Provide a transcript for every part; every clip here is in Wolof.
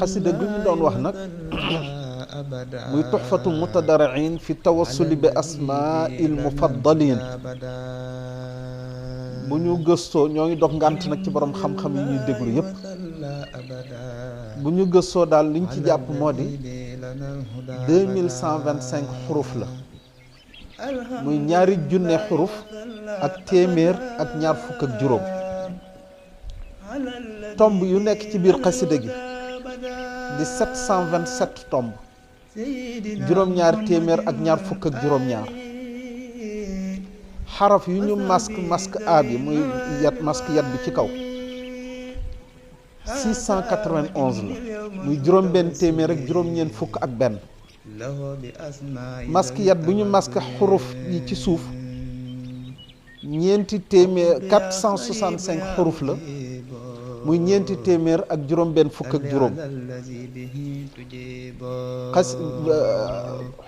xasida gu ñu doon wax nag muy tuxfatu mutadarriin fi tawassuli bi asmaa'il mufaddaliin. bu ñu gëstoo ñoo ngi dox ngànt nag ci borom xam-xam yi ñuy déglu yépp, bu ñu gëstoo daal liñ ci jàpp moo di 2125 xuruf la, muy ñaari junne xuruf ak téeméer ak ñaar fukk ak juróom. tomb yu nekk ci biir xasida gi di 727 tomb, juróom-ñaar téeméer ak ñaar fukk ak juróom-ñaar. xaraf yu ñu masque a bi muy yat masque yat bi ci kaw 691 la, muy juróom benn téeméer ak juróom-ñeent fukk ak benn. masque yat bu ñu masque xuruf yi ci suuf ñeenti téeméer 465 xuruf la, muy ñeenti téeméer ak juróom benn fukk ak juróom.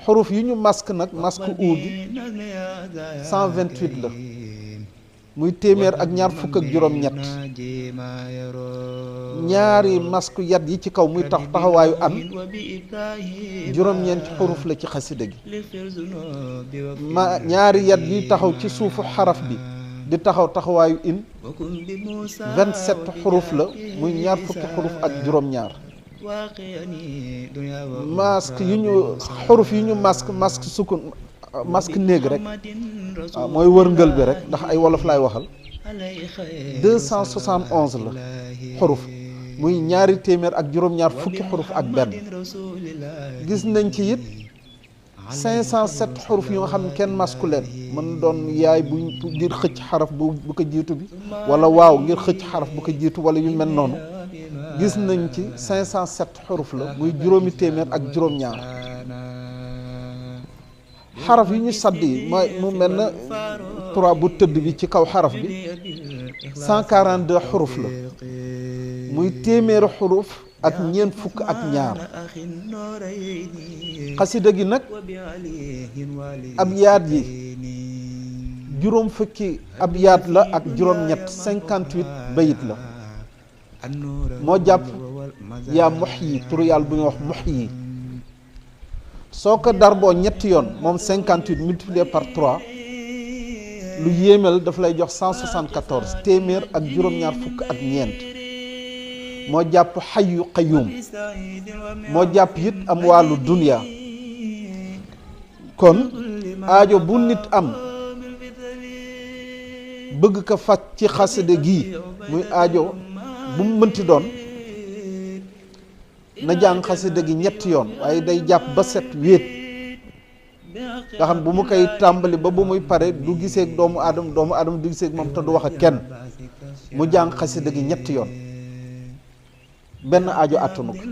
xuruf yi ñu masque nag masque u bi 128 la, muy téeméer ak ñaar fukk ak juróom-ñett. ñaari masque yat yi ci kaw muy taxawaayu an juróom-ñeenti xuruf la ci xasida gi. ñaari yat yi taxaw ci suufu xaraf bi di taxawaayu in 27 xuruf la, muy ñaar fukki xuruf ak juróom-ñaar. masque yu ñu xuruf yi ñu masque sukun masque néeg rek, waaw mooy wërngël bi rek ndax ay wolof laay waxal. 271 la xuruf, muy ñaari téeméer ak juróom-ñaar fukki xuruf ak benn. gis nañ ci it 507 xuruf yu nga xam ne kenn masku leen, mën doon yaay bu ngir xëcc xaraf bu ko jiitu bi, wala waaw ngir xëcc xaraf bu ko jiitu, wala yu mel noonu. gis nañ ci 507 xuruf la, muy juróomi téeméer ak juróom-ñaar. xaraf yi ñu sadd yi mu mel na 3 bu tëdd bi ci kaw xaraf bi 142 xuruf la, muy téeméeri xuruf ak ñeent fukk ak ñaar. xasida gi nag ab yaat yi juróom fukki ab yaat la ak juróom-ñett 58 bayit la. moo jàpp yaa muhyi turu yàlla bu ñuy wax muhyi. soo ko darboo ñetti yoon moom 58 multiplié par 3 lu yéemel daf lay jox 174 téeméer ak juróom-ñaar fukk ak ñeent. moo jàpp xayyu qayyum, moo jàpp it am wàllu dunya. kon aajo bu nit am bëgg ko faj ci xasida gii, muy aajo bu mu mënti doon, na jàng xasida gi ñetti yoon, waaye day jàpp ba set wéet, nga xam bu mu koy tàmbali ba bu muy pare du giseeg doomu aadama du giseeg moom te du wax ak kenn. mu jàng xasida gi ñetti yoon, benn aajo attanu ko.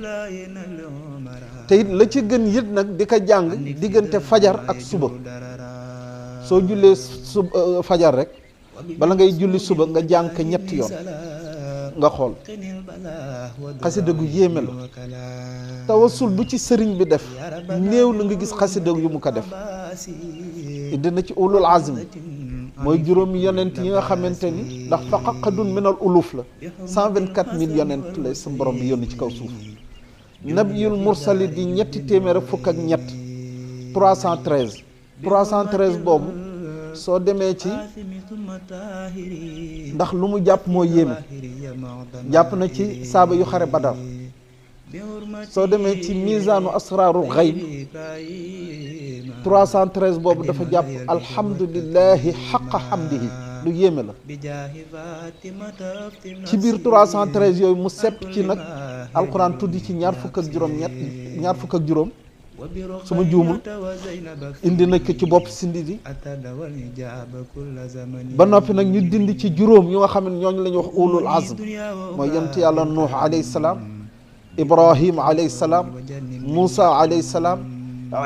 te it la ci gën yit nag di ko jàng diggante fajar ak suba. soo jullee fajar rek bala ngay julli suba nga jàng ko ñetti yoon, nga xool. xasida gu yéeme la. tawassul bu ci sëriñ bi def néew la nga gis xasida yu mu ko def. indi na ci ulul azm, mooy juróomi yonent yi nga xamante ni ndax faqaqadun minal uluf la 124 000 yonent la sa borom bi yónni ci kaw suuf. nabiyul mursali di ñetti téeméer ak fukk ak ñett 313 boobu soo demee ci ndax lu mu jàpp moo yéeme, jàpp na ci saaba yu xare badar. soo demee ci misaanu asraaru xayb 313 boobu dafa jàpp alhamdulillahi xaqa xamdihi, lu yéeme la. ci biir 313 yooyu mu sepp ci nag alquran tuddi ci ñaar fukk ak juróom su ma juumul, indi na ko ci bopp sindi di. ba noppi nag ñu dindi ci juróom yu nga xam ne ñooñu la ñuy wax ulul azm, mooy yonent yàlla nuux alayhi salaam, ibrahim alayhi salaam, moussa alayhi salaam,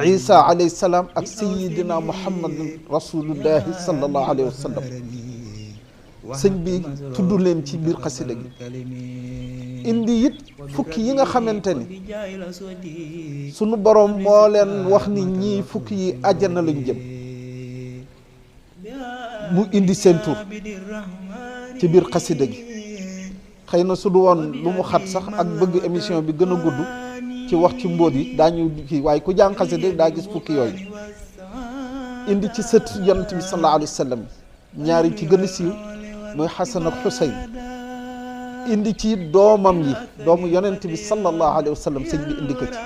isa alayhi salaam ak sayidina muhammad rasulullahi sallallahu alayhi wa sallam. sëñ bi tudd leen ci biir xasida gi. indi it fukki yi nga xamante ni sunu borom moo leen wax ni ñii fukki yi àjjana lañ jëm, mu indi seen tur ci biir xasida gi. xëy na su du woon lu mu xat sax ak bëgg émission bi gën a gudd ci wax ci mbóot yi daañu kii waaye ku jàng xasida daa gis fukki yooyu indi ci sët yonent bi sallallahu alayhi wa sallam ñaari ci gën a siiw mooy Xasan ak Xuseyn indi ci doomam yi doomu yonent bi sallallahu alayhi wa sallam sëñ bi indi ko ci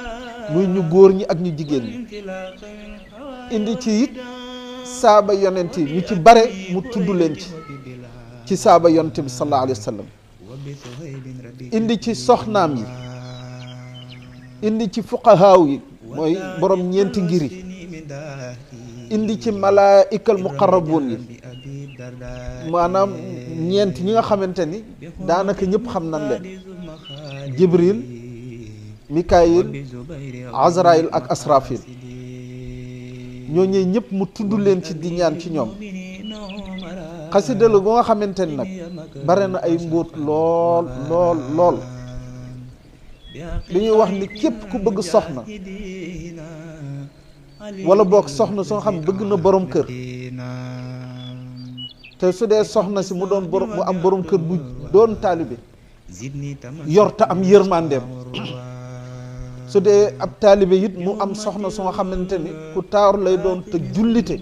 muy ñu góor ñi ak ñu jigéen ñi indi ci it saaba yonent yi ñu ci bare mu tudd leen ci saaba yonent bi sallallahu alayhi wa sallam indi ci soxnaam yi indi ci fuqahaaw yi mooy borom ñeenti ngiri indi ci malaa'ikal muqarrabuun yi maanaam ñeent ñi nga xamante ni daanaka ñëpp xam nañ leen Jibril Mikaayil Azraïl ak Asrafil ñooñu ñëpp mu tudd leen ci di ñaan ci ñoom xasida la gu nga xamante ni nag bare na ay mbóot lool lool lool li ñuy wax ni képp ku bëgg soxna wala boog soxna soo xam bëgg na borom kër te su dee soxna si mu doon borom mu am borom kër bu doon taalibe yor te am yërmandeem su dee ab taalibe it mu am soxna su nga xamante ni ku taaru lay doon te jullite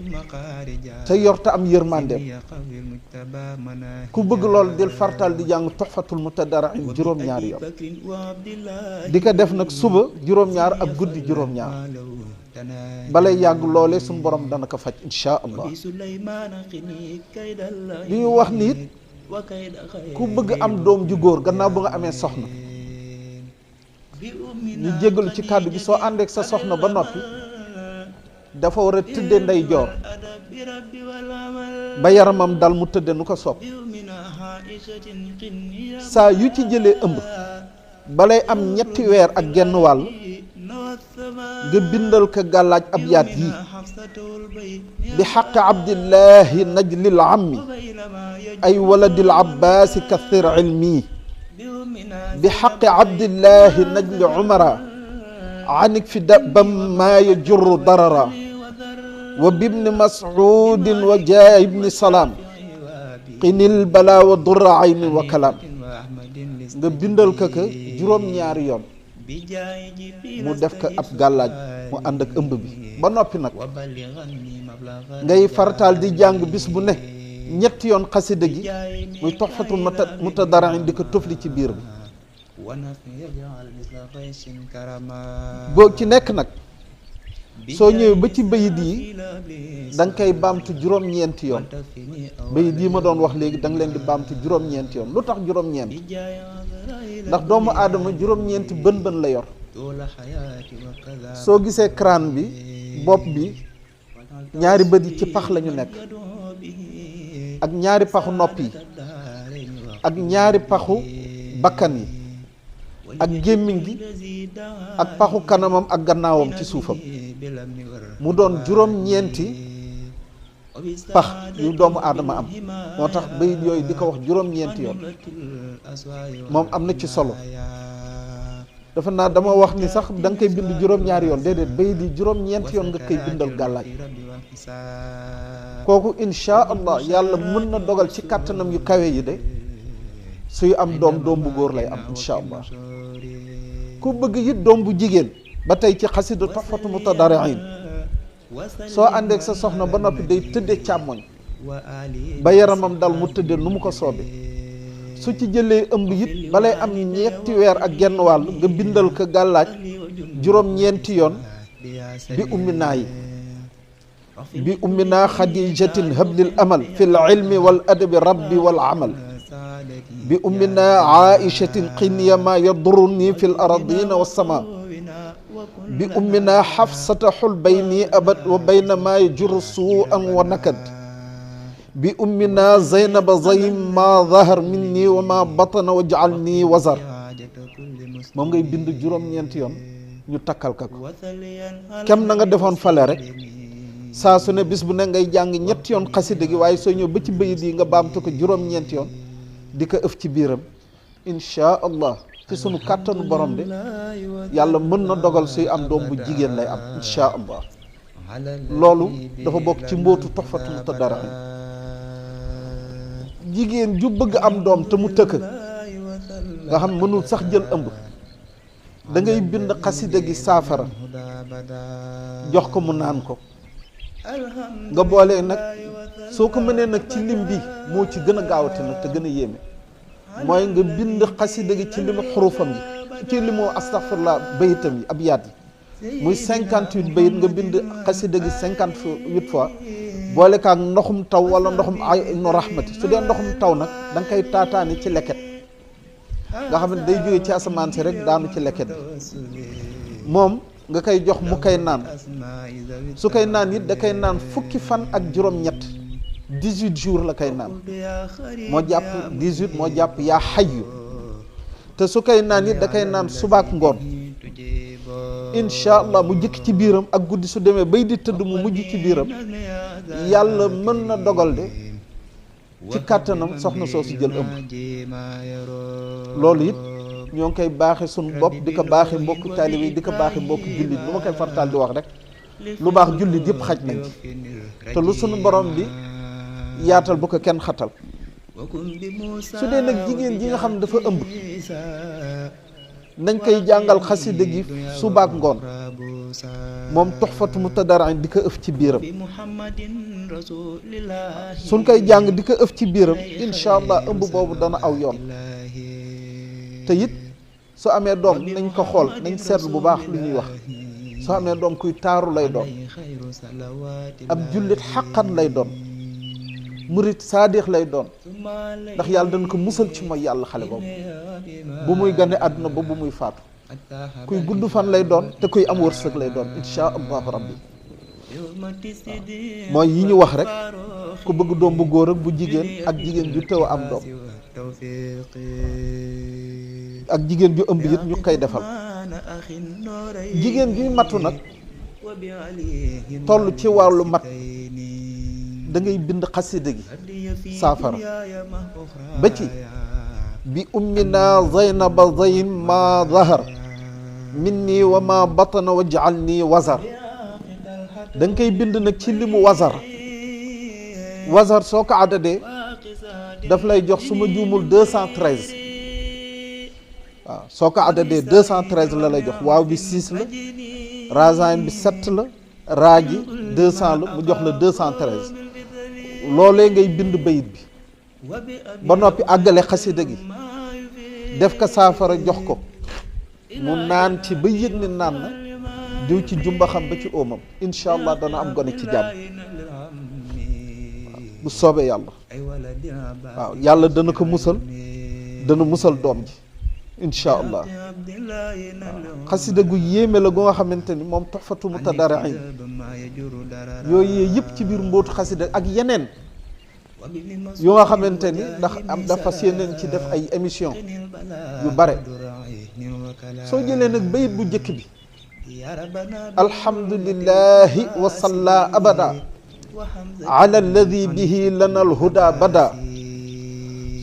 te yor te am yërmandeem ku bëgg lool del fartal di jàng Tuhfatul Mutadarrin juróom-ñaar yoon di ko def nag suba juróom-ñaar ak guddi juróom-ñaar balay yàgg loole suñu borom dana ko faj insha allah li ñu wax ni it ku bëgg am doom ju góor gannaaw bu nga amee soxna ñu jéggalu ci kàddu gi soo àndeek sa soxna ba noppi dafa war a tëdde ndeyjoor ba yaramam dal mu tëdde nu ko sopp saa yu ci jëlee ëmb balay am 3 weer ak genn wàll nga bindal ko gàllaaj ab yaat yii bi xaqi abdillahi najlil ammi ay waladil abbaasi kathir ilmi bi xaqi abdillahi najli umara anik fi dabam maa yajurru darara wa bibni mas'udin wa jaa ibni salaam qinil bala wa durra ayni wa kalaam nga bindal ko juróom-ñaari yoon mu def ko ab gàllaaj mu ànd ak ëmb bi ba noppi nag ngay farataal di jàng bis bu ne 3 yoon xasida gi muy Tuhfatul Mutadarrin di ko tufli ci biir bi boo ci nekk nag soo ñëwee ba ci bayit yi da nga koy baamtu juróom-ñeenti yoon bayit yi ma doon wax léegi da nga leen di baamtu juróom-ñeenti yoon lu tax juróom-ñeent ndax doomu aadama juróom-ñeenti bën la yor soo gisee crâne bi bopp bi ñaari bët yi ci pax la ñu nekk ak ñaari paxu nopp yi ak ñaari paxu bakkan yi ak gémmiñ gi ak paxu kanamam ak gannaawam ci suufam mu doon juróom-ñeenti pax yu doomu aadama am moo tax bayit yooyu di ko wax juróom-ñeenti yoon moom am na ci solo dafa naa dama wax ni sax da nga koy bind juróom-ñaari yoon déedéet bayit yi juróom-ñeenti yoon nga koy bindal gàllaaj kooku insha allah yàlla mën na dogal ci kàttanam yu kawe yi de suy am doom bu góor lay am insha allah ku bëgg it doom bu jigéen ba tey ci xasida Tuhfatul Mutadarrin soo àndeek sa soxna ba noppi day tëdde càmmoñ ba yaramam dal mu tëdde nu mu ko soobee su ci jëlee ëmb it balay am 3 weer ak genn wàll nga bindal ko gàllaaj juróom-ñeenti yoon bi umminaa yi bi umminaa xadijatin hablil amal fil ilmi wal adabi rabbi wal amal bi umminaa aishatin qinya ma yadurruni fil aradina wassama bi umminaa xafsata xul bayni abad wa bayna ma yajurru suu'an wa nakad bi umminaa zaynaba zaym ma zahar minni wa ma batana wa jaalni wazar moom ngay bind juróom-ñeenti yoon ñu takkal ka ko kem na nga defoon fale rek saa su ne bis bu ne ngay jàng 3 yoon xasida gi waaye soo ñëw ba ci bayit yi nga baamtu ko juróom-ñeenti yoon di ko ëf ci biiram insha allah ci sunu kàttanu borom de yàlla mën na dogal suy am doom bu jigéen lay am insha allah loolu dafa bokk ci mbootu Tuhfatul Mutadarrin jigéen ju bëgg am doom te mu tëkk nga xam mënul sax jël ëmb, da ngay bind xasida gi saafara jox ko mu naan ko, nga boolee nag soo ko mënee nag ci lim bi moo ci gën a gaawate nag te gën a yéeme, mooy nga bind xasida gi ci limu xurufam yi, ci limu astaghfirullah bayitam yi abyaat yi muy 58 bayit, nga bind xasida gi 58 fois boole kaak ndoxum taw wala ndoxum aynu rahmati. su dee ndoxum taw nag da nga koy taataani ci leket nga xam ne day jóge ci asamaan si rek daanu ci leket bi, moom nga koy jox mu koy naan. su koy naan it da koy naan fukki fan ak juróom-ñett 18 jours la koy naan, moo jàpp 18 moo jàpp yaa xayyu. te su koy naan it da koy naan subaak ngoon incha allah, mu jëkk ci biiram ak guddi su demee bay di tëdd mu mujj ci biiram. yàlla mën na dogal de ci kàttanam soxna soosu jël ëmb. loolu it ñoo ngi koy baaxe suñu bopp, di ko baaxe mbokk taalibe yi, di ko baaxe mbokk jullit. bu ma koy fartaal di wax rek, lu baax jullit yëpp xaj nañ ci, te lu sunu borom bi yaatal bu ko kenn xatal. su dee nag jigéen ji nga xam ne dafa ëmb, nañ koy jàngal xasida gi subaak ngoon, moom tuxfatu mutadarrin di ko ëf ci biiram. suñ koy jàng di ko ëf ci biiram incha allah ëmb boobu dana aw yoon. te it su amee doom nañ ko xool, nañ seetlu bu baax lu ñuy wax. soo amee doom kuy taaru lay doon, ab jullit xaqan lay doon, murit saadix lay doon, ndax yàlla dañ ko musal ci mooy yàlla xale boobu bu muy gane àdduna ba bu muy faatu. kuy gudd fan lay doon te kuy am wërsëg lay doon insha allahu rabbi. mooy yi ñu wax rek, ku bëgg doom bu góor ak bu jigéen, ak jigéen ju tëw am doom, ak jigéen ju ëmb it ñu koy defal. jigéen juy matu nag toll ci wàllu mat, da ngay bind xasida gi saafara ba ci bi ummina zaynaba zayn ma zahar minni wa ma batana waj'alni wazar. da nga koy bind nag ci limu wazar soo ko addadee daf lay jox su ma juumul 213. waaw soo ko addadee 213 la lay jox. waaw bi 6 la, razain bi 7 la, raaji 200 la, mu jox la 213. loolee ngay bind bayit bi ba noppi àggale xasida gi def ko saafara jox ko mu naan ci ba yëg ni naan na, diw ci jumba xam ba ci óomam, incha allah dana am gone ci jàmm bu soobee yàlla. waaw yàlla dana ko musal, dana musal doom ji incha allah. xasida gu yéeme la gu nga xamante ni moom tuxfatu mutadarrin yooyu yëpp ci biir mbootu xasida ak yeneen yu nga xamante ni ndax am dafa yeneen ci def ay émission yu bare. soo jëlee nag bayit bu njëkk bi alhamdulillahi wa salla abada ala alladi bihi lana alhuda bada,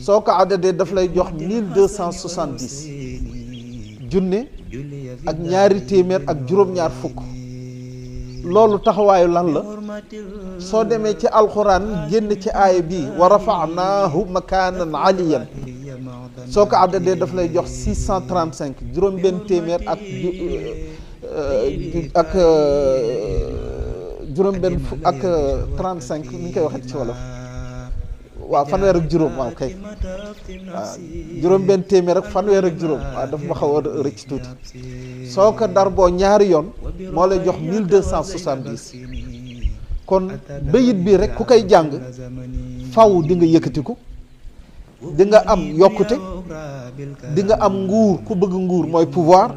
soo ko addadee daf lay jox 1270 junne ak ñaari téeméer ak juróom-ñaar fukk. loolu taxawaayu lan la? soo demee ci alxuraan génn ci aaya bi wa rafa'naahu makaanan aliyan, soo ko addadee daf lay jox 635 juróom benn téeméer ak juróom benn ak 35 ni ñu koy waxee ci wolof. waaw fanweer ak juróom, waaw kay waaw juróom benn téeméer ak fanweer ak juróom. waaw daf ma xaw a rëcc tuuti. soo ko dar boo ñaari yoon moo lay jox 1270. kon bayit bi rek ku koy jàng faw di nga yëkkatiku, di nga am yokkute, di nga am nguur. ku bëgg nguur mooy pouvoir,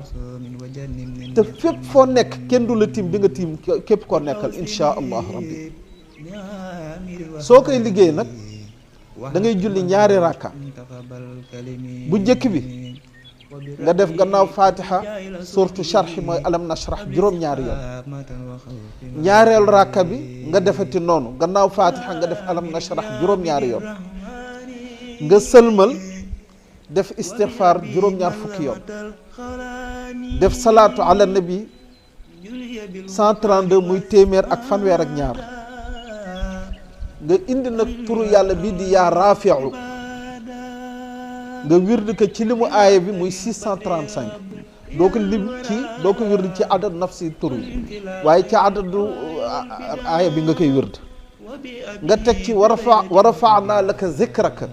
te fépp foo nekk kenn du la tiim, di nga tiim képp koo nekkal insha allahu rabbi. soo koy liggéey nag da ngay julli ñaari rakka. bu njëkk bi nga def gannaaw fatiha surtout sharh mooy alam nashrah juróom-ñaari yoon. ñaareel rakka bi nga defati noonu, gannaaw fatiha nga def alam nashrah juróom-ñaari yoon. nga sëlmal def istighfar juróom-ñaar fukki yoon. def salaatu ala nabi 132 muy téeméer ak fanweer ak ñaar. nga indi nag turu yàlla bii di yaa rafi'u nga wird ko ci limu aaya bi muy 635 doo ko lim ci doo ko wird ci adad nafsi tur yi waaye ci adadu aaya bi nga koy wird nga teg ci wa rafaanaa laka zikraka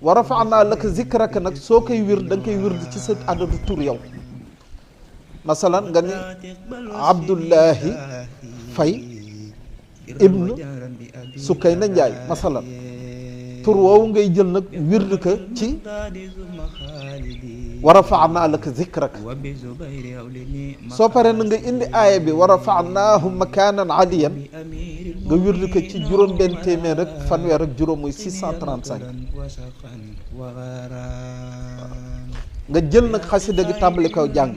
wa rafaanaa laka zikraka nag soo koy wird da nga koy wird ci sa adadu tur yow masalan nga ni Abdullahi Fay ibnu Sukayna Njaay masalan tur woowu ngay jël nag wird ko ci wa rafaanaa laka zikraka soo paree na nga indi aaya bi wa rafaanaahu makaanan aliyan nga wird ko ci juróom benn téeméer ak fanweer ak juróom muy 635 nga jël nag xasida gi tàmbali kaw jàng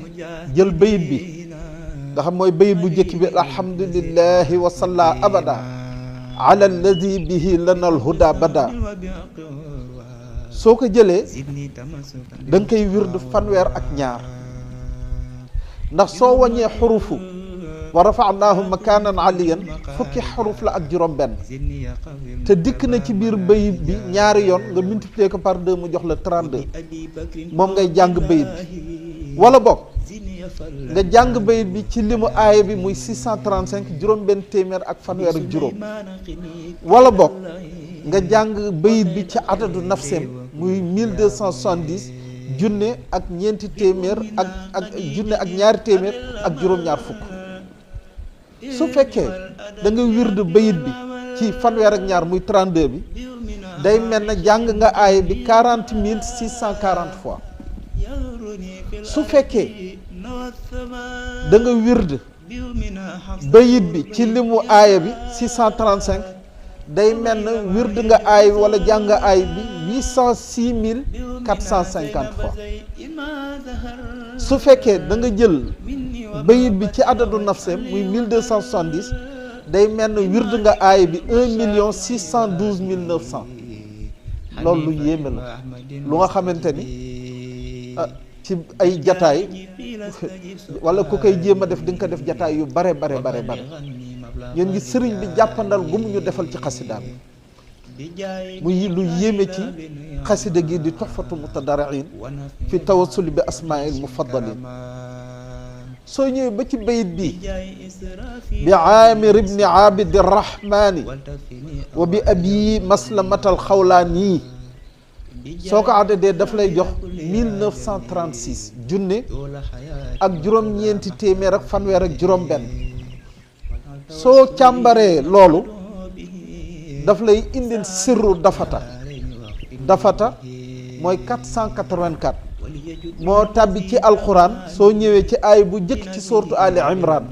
jël bayit bi nga xam mooy bayit bu njëkk bi alhamdulillahi wa salla abada ala alladi bihi lana alhuda bada soo ko jëlee da nga koy wird fanweer ak ñaar ndax soo wàññee xurufu wa rafaanaahu makaanan aliyan fukki xaruf la ak juróom benn te dikk na ci biir bayit bi ñaari yoon nga multiplier ko par 2 mu jox la 32 moom ngay jàng bayit bi wala boog nga jàng bayit bi ci limu aaya bi muy 635 juróom benn téeméer ak fanweer ak juróom wala boog nga jàng bayit bi ci adadu nafseem muy 1270 junne ak ñeenti téeméer ak junne ak ñaari téeméer ak juróom-ñaar fukk su fekkee da nga wird bayit bi ci fanweer ak ñaar muy 32 bi day mel na jàng nga aaya bi 40 640 fois su fekkee da nga wird bayit bi ci limu aaya bi 635 day mel na wird nga aaya bi wala jàng nga aaya bi 806 450 fois su fekkee da nga jël bayit bi ci adadu nafseem muy 1270 day mel na wird nga aaya bi 1 612 900 loolu lu yéeme la lu nga xamante ni ci ay jataay wala ku koy jéem a def di nga ko def jataay yu bare yéen ngi sëriñ bi jàppandal gu mu ñu defal ci xasidaam muy lu yéeme ci xasida gi di tuhfatu mutadarriin fi tawassuli bi asmaa'il mufaddalin soo ñëwee ba ci bayit bi bi aamir ibni abidi rahmani wa bi abi maslamatal xawlaani soo ko àddadee daf lay jox 1936 junne ak juróom-ñeenti téeméer ak fanweer ak juróom-benn soo càmbaree loolu daf lay indil sirru dafata mooy 484 moo tàbbi ci alquran soo ñëwee ci aay bu njëkk ci sourate Ali Imran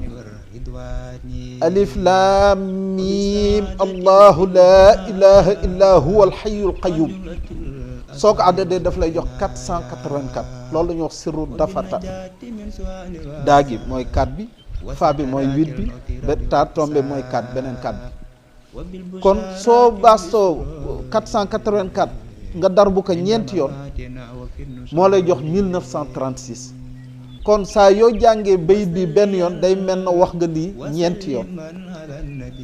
alif lam mim allahu la ilaha illa huwa alhayyul qayyum soo ko àddadee daf lay jox 484 loolu la ñuy wax sirru dafata daa gi mooy 4 bi fa bi mooy 8 bi ba taa tombé mooy 4 beneen 4 bi kon soo baastoo 484 nga dar bu ko ñeenti yoon moo lay jox 1936 kon saa yoo jàngee bayit bi benn yoon day mel na wax nga lii ñeenti yoon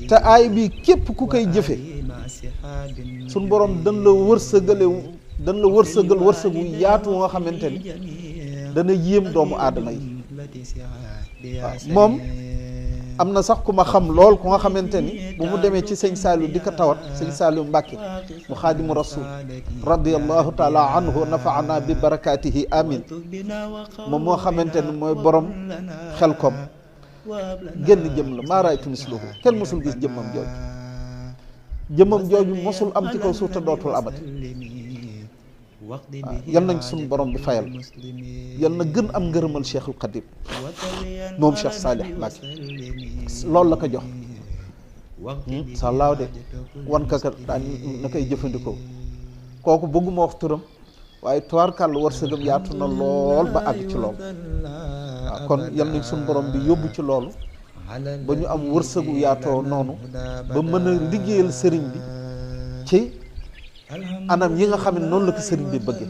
te aay bi képp ku koy jëfe suñ borom dañ la wërsëgal wërsëgu yaatu nga xamante ni dana yéem doomu aadama yi waaw moom am na sax ku ma xam lool ku nga xamante ni bu mu demee ci sëñ Saliou di ko tawat sëñ Saliou Mbàkke mu xaadimu rasul radiyallahu taala anhu nafaana bi barakaatihi amin moom moo xamante ni mooy borom xel kom génn jëm la maa raaytu misluhu kenn mosul gis jëmmam jooju mosul am ci kaw suuf te dootul amati waaw yal nañ suñu borom bi fayal yal na gën am ngërëmal Cheikhul Khadim moom Cheikh Salih Mbacke loolu la ko jox sàllaaw de wan ka daan na koy jëfandikoo kooku bëgguma wax turam waaye tubaarkàlla wërsëgam yaatu na lool ba àgg ci loolu waaw kon yal nañ suñu borom bi yóbbu ci loolu ba ñu am wërsëgu yaatoo noonu ba mën a liggéeyal sëriñ bi ci anam yi nga xam ne noonu la ko sëriñ bi bëgge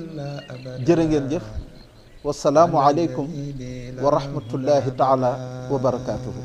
jërë ngeen jëf wasalaamu aleykum wa rahmatullahi taala wa barakaatuhu